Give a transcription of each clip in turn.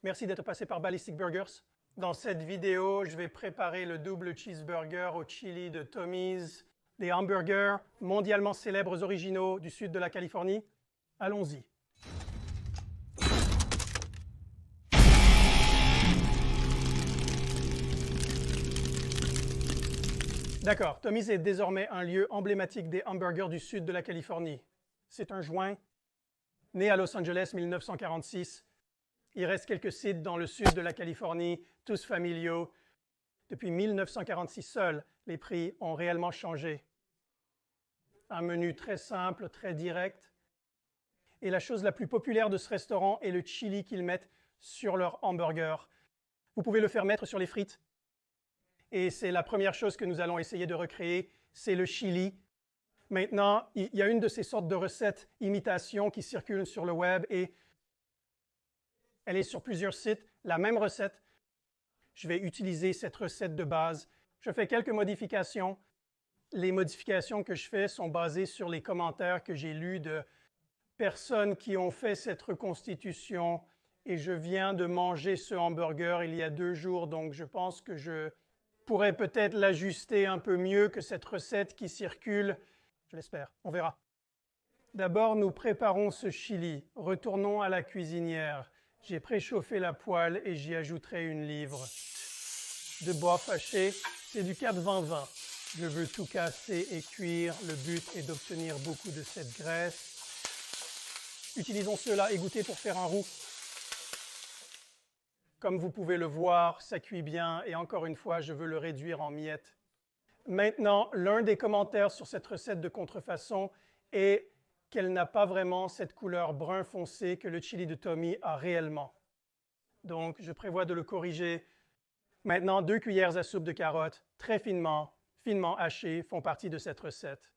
Merci d'être passé par Ballistic Burgers. Dans cette vidéo, je vais préparer le double cheeseburger au chili de Tommy's, des hamburgers mondialement célèbres originaux du sud de la Californie. Allons-y. D'accord, Tommy's est désormais un lieu emblématique des hamburgers du sud de la Californie. C'est un joint, né à Los Angeles 1946. Il reste quelques sites dans le sud de la Californie, tous familiaux. Depuis 1946 seul, les prix ont réellement changé. Un menu très simple, très direct. Et la chose la plus populaire de ce restaurant est le chili qu'ils mettent sur leur hamburger. Vous pouvez le faire mettre sur les frites. Et c'est la première chose que nous allons essayer de recréer, c'est le chili. Maintenant, il y a une de ces sortes de recettes imitation qui circulent sur le web et elle est sur plusieurs sites, la même recette. Je vais utiliser cette recette de base. Je fais quelques modifications. Les modifications que je fais sont basées sur les commentaires que j'ai lus de personnes qui ont fait cette reconstitution. Et je viens de manger ce hamburger il y a 2 jours, donc je pense que je pourrais peut-être l'ajuster un peu mieux que cette recette qui circule. Je l'espère, on verra. D'abord, nous préparons ce chili. Retournons à la cuisinière. J'ai préchauffé la poêle et j'y ajouterai 1 livre de bois haché. C'est du 4-20-20. Je veux tout casser et cuire. Le but est d'obtenir beaucoup de cette graisse. Utilisons cela égoutter pour faire un roux. Comme vous pouvez le voir, ça cuit bien et encore une fois, je veux le réduire en miettes. Maintenant, l'un des commentaires sur cette recette de contrefaçon est qu'elle n'a pas vraiment cette couleur brun foncé que le chili de Tommy a réellement. Donc, je prévois de le corriger. Maintenant, 2 cuillères à soupe de carottes, très finement hachées, font partie de cette recette.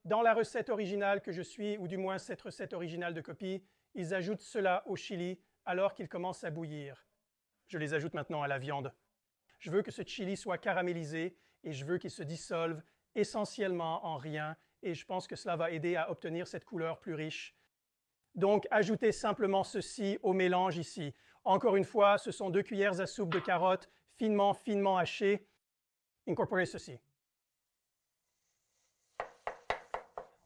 Dans la recette originale que je suis, ou du moins cette recette originale de copie, ils ajoutent cela au chili alors qu'il commence à bouillir. Je les ajoute maintenant à la viande. Je veux que ce chili soit caramélisé et je veux qu'il se dissolve essentiellement en rien et je pense que cela va aider à obtenir cette couleur plus riche. Donc, ajoutez simplement ceci au mélange ici. Encore une fois, ce sont 2 cuillères à soupe de carottes finement hachées. Incorporez ceci.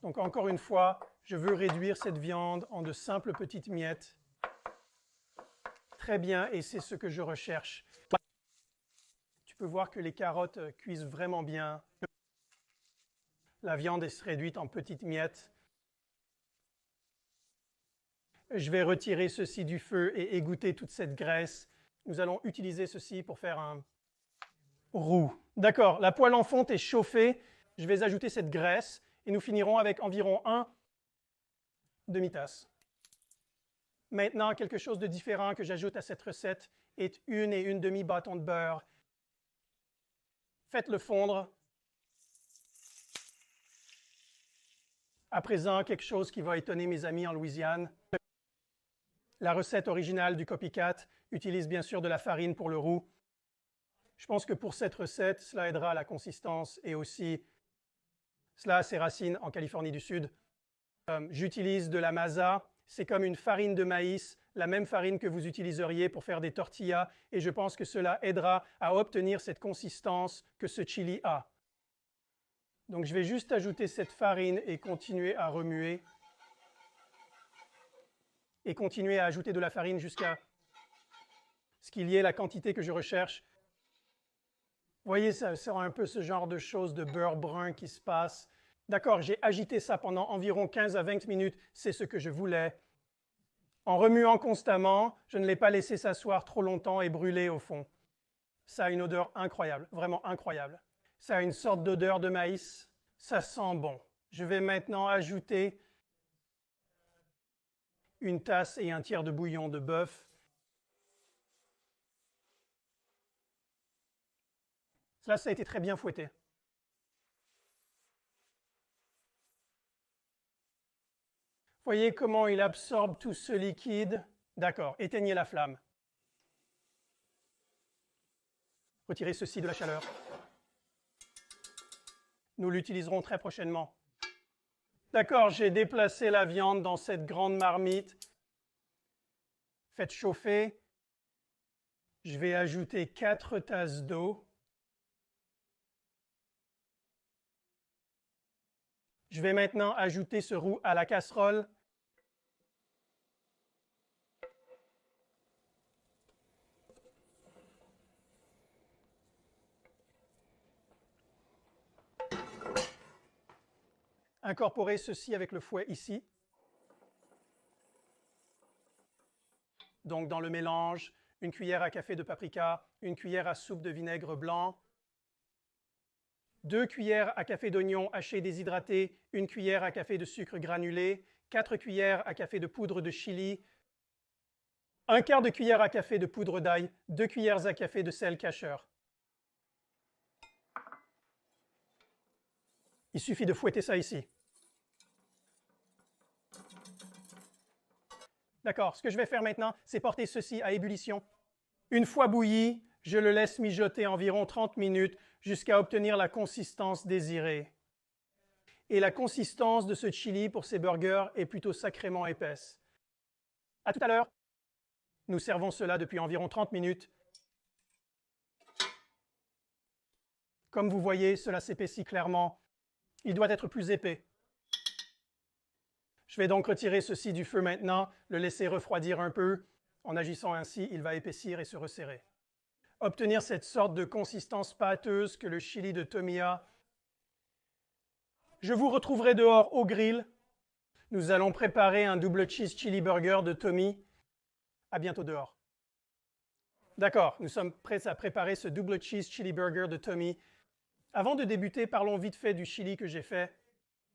Donc, encore une fois, je veux réduire cette viande en de simples petites miettes. Très bien, et c'est ce que je recherche. Tu peux voir que les carottes cuisent vraiment bien. La viande est réduite en petites miettes. Je vais retirer ceci du feu et égoutter toute cette graisse. Nous allons utiliser ceci pour faire un roux. D'accord, la poêle en fonte est chauffée. Je vais ajouter cette graisse et nous finirons avec environ 1 demi-tasse. Maintenant, quelque chose de différent que j'ajoute à cette recette est 1 et 1/2 bâton de beurre. Faites-le fondre. À présent, quelque chose qui va étonner mes amis en Louisiane. La recette originale du copycat utilise bien sûr de la farine pour le roux. Je pense que pour cette recette, cela aidera à la consistance et aussi cela a ses racines en Californie du Sud. J'utilise de la masa. C'est comme une farine de maïs, la même farine que vous utiliseriez pour faire des tortillas et je pense que cela aidera à obtenir cette consistance que ce chili a. Donc je vais juste ajouter cette farine et continuer à remuer. Et continuer à ajouter de la farine jusqu'à ce qu'il y ait la quantité que je recherche. Vous voyez, ça sera un peu ce genre de choses de beurre brun qui se passe. D'accord, j'ai agité ça pendant environ 15 à 20 minutes, c'est ce que je voulais. En remuant constamment, je ne l'ai pas laissé s'asseoir trop longtemps et brûler au fond. Ça a une odeur incroyable, vraiment incroyable. Ça a une sorte d'odeur de maïs, ça sent bon. Je vais maintenant ajouter 1 tasse et 1/3 de bouillon de bœuf. Cela, ça a été très bien fouetté. Voyez comment il absorbe tout ce liquide. D'accord, éteignez la flamme. Retirez ceci de la chaleur. Nous l'utiliserons très prochainement. D'accord, j'ai déplacé la viande dans cette grande marmite. Faites chauffer. Je vais ajouter 4 tasses d'eau. Je vais maintenant ajouter ce roux à la casserole. Incorporez ceci avec le fouet ici. Donc dans le mélange, une cuillère à café de paprika, une cuillère à soupe de vinaigre blanc, 2 cuillères à café d'oignon haché déshydraté, une cuillère à café de sucre granulé, 4 cuillères à café de poudre de chili, un quart de cuillère à café de poudre d'ail, 2 cuillères à café de sel cacheur. Il suffit de fouetter ça ici. D'accord, ce que je vais faire maintenant, c'est porter ceci à ébullition. Une fois bouilli, je le laisse mijoter environ 30 minutes jusqu'à obtenir la consistance désirée. Et la consistance de ce chili pour ces burgers est plutôt sacrément épaisse. À tout à l'heure. Nous servons cela depuis environ 30 minutes. Comme vous voyez, cela s'épaissit clairement. Il doit être plus épais. Je vais donc retirer ceci du feu maintenant, le laisser refroidir un peu. En agissant ainsi, il va épaissir et se resserrer. Obtenir cette sorte de consistance pâteuse que le chili de Tommy a. Je vous retrouverai dehors au grill. Nous allons préparer un double cheese chili burger de Tommy. À bientôt dehors. D'accord, nous sommes prêts à préparer ce double cheese chili burger de Tommy. Avant de débuter, parlons vite fait du chili que j'ai fait.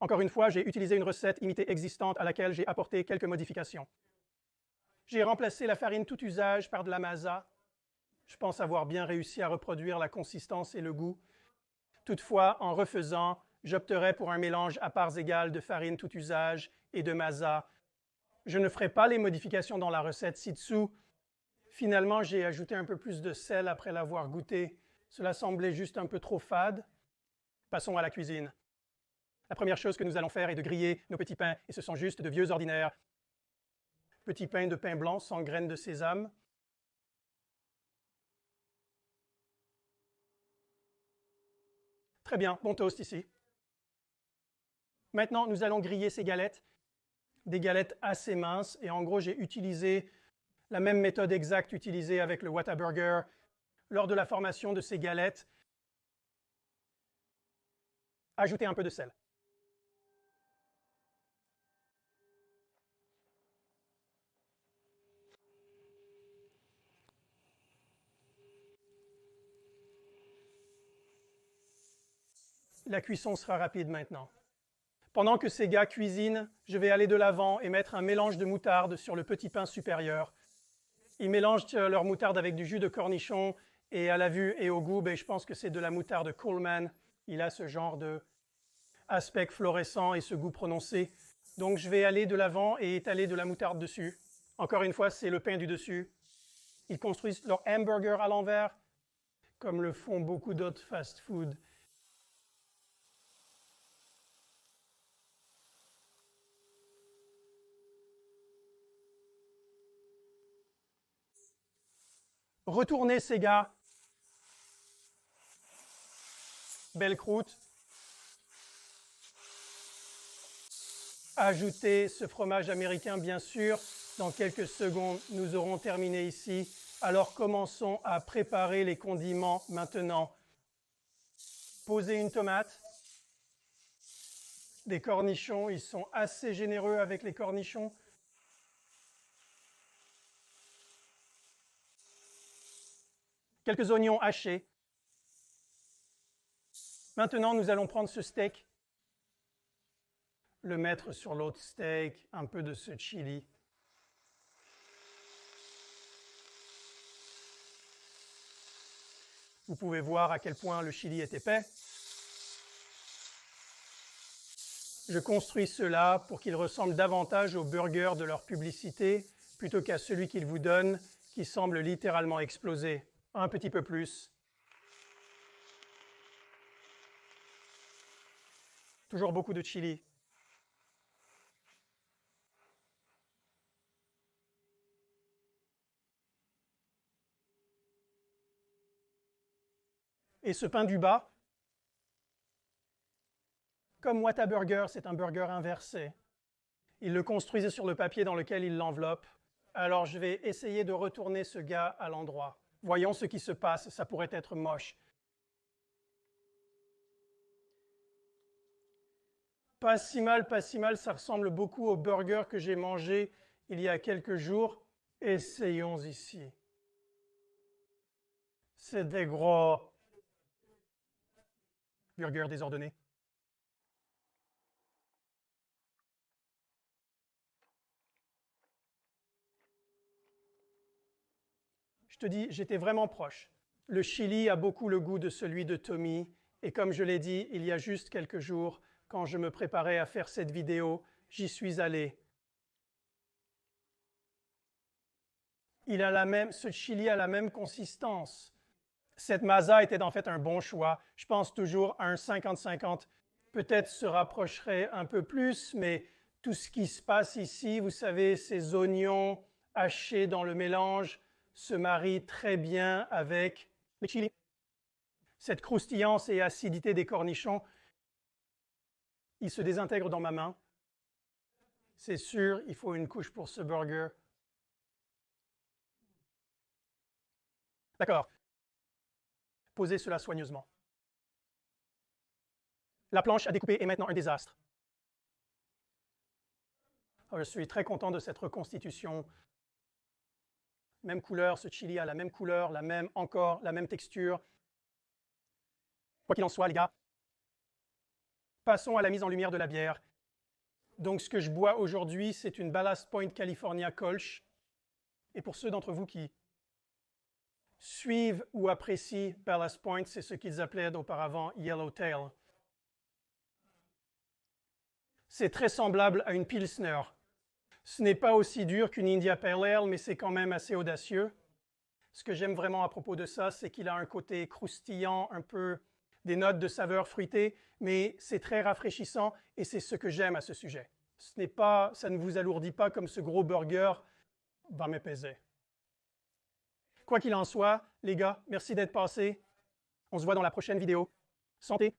Encore une fois, j'ai utilisé une recette imitée existante à laquelle j'ai apporté quelques modifications. J'ai remplacé la farine tout usage par de la masa. Je pense avoir bien réussi à reproduire la consistance et le goût. Toutefois, en refaisant, j'opterai pour un mélange à parts égales de farine tout usage et de masa. Je ne ferai pas les modifications dans la recette ci-dessous. Finalement, j'ai ajouté un peu plus de sel après l'avoir goûté. Cela semblait juste un peu trop fade. Passons à la cuisine. La première chose que nous allons faire est de griller nos petits pains, et ce sont juste de vieux ordinaires. Petits pains de pain blanc sans graines de sésame. Très bien, bon toast ici. Maintenant, nous allons griller ces galettes. Des galettes assez minces, et en gros, j'ai utilisé la même méthode exacte utilisée avec le Whataburger lors de la formation de ces galettes. Ajoutez un peu de sel. La cuisson sera rapide maintenant. Pendant que ces gars cuisinent, je vais aller de l'avant et mettre un mélange de moutarde sur le petit pain supérieur. Ils mélangent leur moutarde avec du jus de cornichon et à la vue et au goût, je pense que c'est de la moutarde Coleman. Il a ce genre d'aspect fluorescent et ce goût prononcé. Donc je vais aller de l'avant et étaler de la moutarde dessus. Encore une fois, c'est le pain du dessus. Ils construisent leur hamburger à l'envers, comme le font beaucoup d'autres fast-food. Retournez ces gars. Belle croûte. Ajoutez ce fromage américain, bien sûr. Dans quelques secondes, nous aurons terminé ici. Alors commençons à préparer les condiments maintenant. Posez une tomate. Des cornichons, ils sont assez généreux avec les cornichons. Quelques oignons hachés. Maintenant, nous allons prendre ce steak, le mettre sur l'autre steak, un peu de ce chili. Vous pouvez voir à quel point le chili est épais. Je construis cela pour qu'il ressemble davantage au burger de leur publicité plutôt qu'à celui qu'ils vous donnent qui semble littéralement exploser. Un petit peu plus. Toujours beaucoup de chili. Et ce pain du bas, comme Whataburger, c'est un burger inversé. Il le construisait sur le papier dans lequel il l'enveloppe. Alors je vais essayer de retourner ce gars à l'endroit. Voyons ce qui se passe, ça pourrait être moche. Pas si mal, ça ressemble beaucoup au burger que j'ai mangé il y a quelques jours. Essayons ici. C'est des gros burgers désordonnés. Je te dis, j'étais vraiment proche. Le chili a beaucoup le goût de celui de Tommy, et comme je l'ai dit il y a juste quelques jours, quand je me préparais à faire cette vidéo, j'y suis allé. Ce chili a la même consistance. Cette masa était en fait un bon choix. Je pense toujours à un 50-50. Peut-être se rapprocherait un peu plus, mais tout ce qui se passe ici, vous savez, ces oignons hachés dans le mélange se marient très bien avec le chili. Cette croustillance et acidité des cornichons, ils se désintègrent dans ma main. C'est sûr, il faut une couche pour ce burger. D'accord. Posez cela soigneusement. La planche à découper est maintenant un désastre. Je suis très content de cette reconstitution. Même couleur, ce chili a la même couleur, la même texture. Quoi qu'il en soit, les gars, passons à la mise en lumière de la bière. Donc, ce que je bois aujourd'hui, c'est une Ballast Point California Kolsch. Et pour ceux d'entre vous qui suivent ou apprécient Ballast Point, c'est ce qu'ils appelaient auparavant Yellowtail. C'est très semblable à une Pilsner. Ce n'est pas aussi dur qu'une India Pale Ale, mais c'est quand même assez audacieux. Ce que j'aime vraiment à propos de ça, c'est qu'il a un côté croustillant, un peu des notes de saveur fruitée, mais c'est très rafraîchissant et c'est ce que j'aime à ce sujet. Ça ne vous alourdit pas comme ce gros burger va m'épaiser. Quoi qu'il en soit, les gars, merci d'être passés. On se voit dans la prochaine vidéo. Santé!